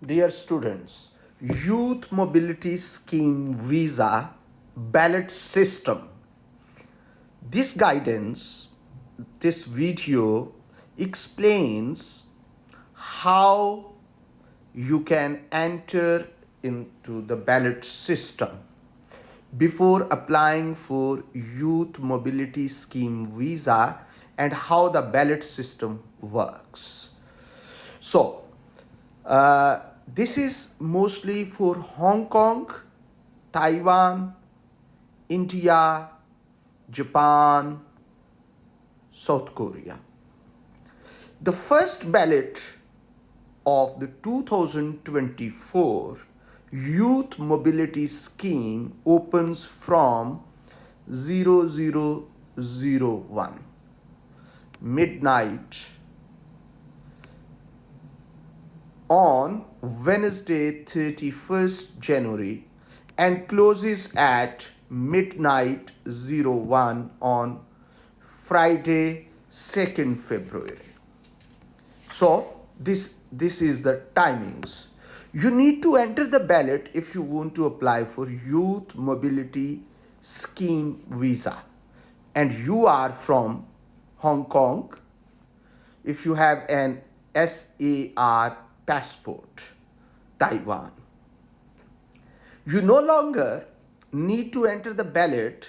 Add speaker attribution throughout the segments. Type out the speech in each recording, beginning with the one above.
Speaker 1: Dear students, Youth Mobility Scheme Visa Ballot System. This guidance, this video explains how you can enter into the ballot system before applying for Youth Mobility Scheme Visa and how the ballot system works. So, this is mostly for Hong Kong, Taiwan, India, Japan, South Korea. The first ballot of the 2024 Youth Mobility Scheme opens from 0001 midnight on Wednesday 31st January and closes at midnight 01 on Friday 2nd February. So this is the timings. You need to enter the ballot if you want to apply for Youth Mobility Scheme Visa and you are from Hong Kong. If you have an SAR passport, Taiwan. You no longer need to enter the ballot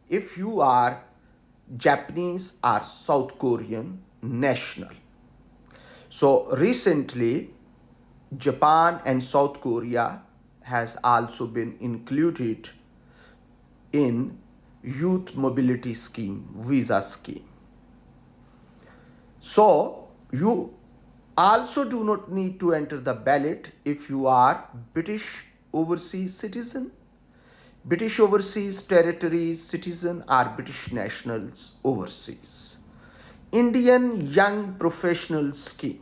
Speaker 1: if you are Japanese or South Korean national. So recently, Japan and South Korea has also been included in Youth Mobility Scheme, Visa Scheme. So you also do not need to enter the ballot if you are British overseas citizen, British overseas territories citizen or British nationals overseas. Indian Young Professional Scheme.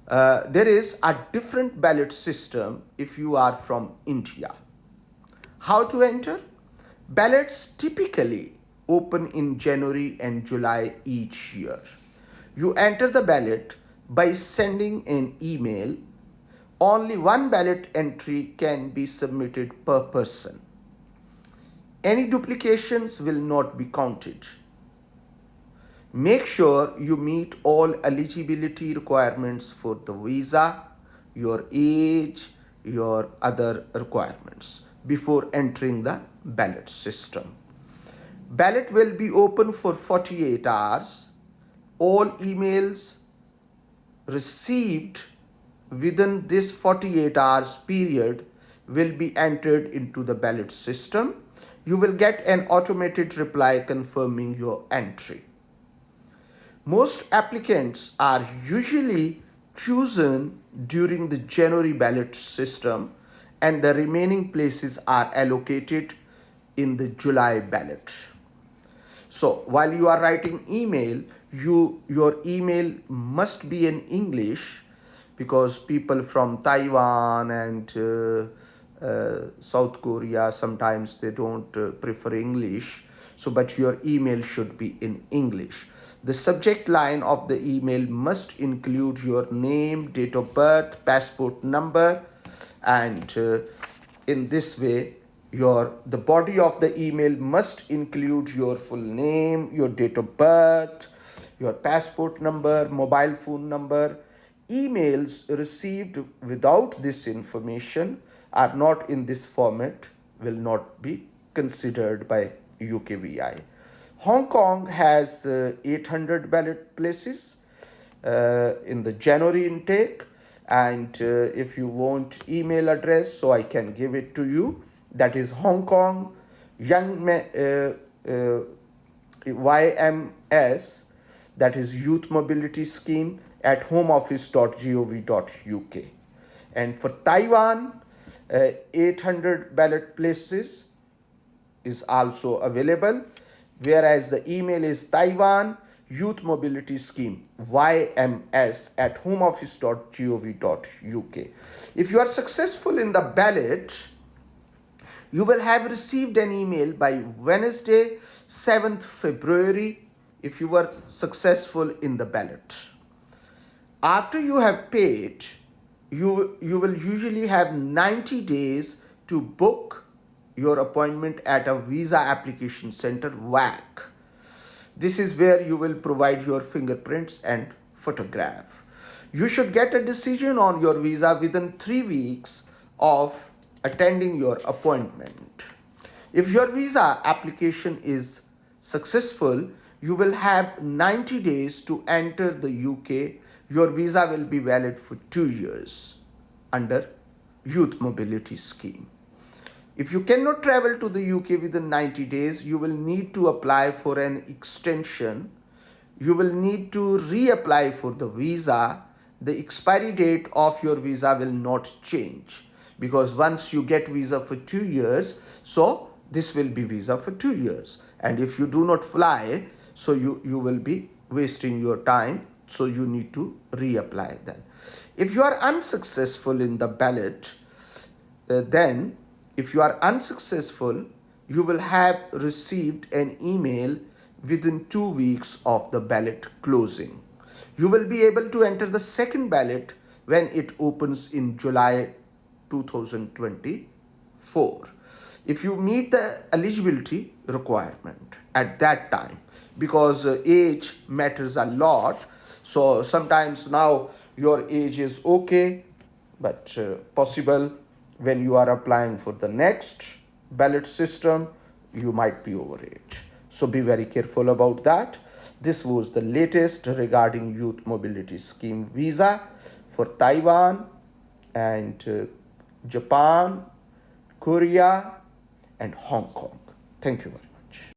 Speaker 1: There is a different ballot system if you are from India. How to enter? Ballots typically open in January and July each year. You enter the ballot by sending an email. Only one ballot entry can be submitted per person. Any duplications will not be counted. Make sure you meet all eligibility requirements for the visa, your age, your other requirements before entering the ballot system. Ballot will be open for 48 hours. All emails received within this 48 hours period will be entered into the ballot system. You will get an automated reply confirming your entry. Most applicants are usually chosen during the January ballot system and the remaining places are allocated in the July ballot. So while you are writing email, your email must be in English because people from Taiwan and South Korea sometimes they don't prefer English. So but your email should be in English. The subject line of the email must include your name, date of birth, passport number, and in this way the body of the email must include your full name, your date of birth, your passport number, mobile phone number. Emails received without this information are not in this format, will not be considered by UKVI. Hong Kong has 800 ballot places in the January intake, and if you want email address, so I can give it to you. That is Hong Kong YMS, that is Youth Mobility Scheme at homeoffice.gov.uk. And for Taiwan, 800 ballot places is also available, whereas the email is Taiwan Youth Mobility Scheme YMS at homeoffice.gov.uk. If you are successful in the ballot, you will have received an email by Wednesday 7th February if you were successful in the ballot. After you have paid, you will usually have 90 days to book your appointment at a visa application center, VAC. This is where you will provide your fingerprints and photograph. You should get a decision on your visa within 3 weeks of attending your appointment. If your visa application is successful, you will have 90 days to enter the UK. Your visa will be valid for 2 years under Youth Mobility Scheme. If you cannot travel to the UK within 90 days, you will need to apply for an extension. You will need to reapply for the visa. The expiry date of your visa will not change, because once you get visa for 2 years, so this will be visa for 2 years. And if you do not fly, so you will be wasting your time. So you need to reapply then. If you are unsuccessful in the ballot, then if you are unsuccessful, you will have received an email within 2 weeks of the ballot closing. You will be able to enter the second ballot when it opens in July 2024. If you meet the eligibility requirement at that time, because age matters a lot. So sometimes now your age is okay, but possible when you are applying for the next ballot system, you might be overage. So be very careful about that. This was the latest regarding Youth Mobility Scheme visa for Taiwan and Japan, Korea, and Hong Kong. Thank you very much.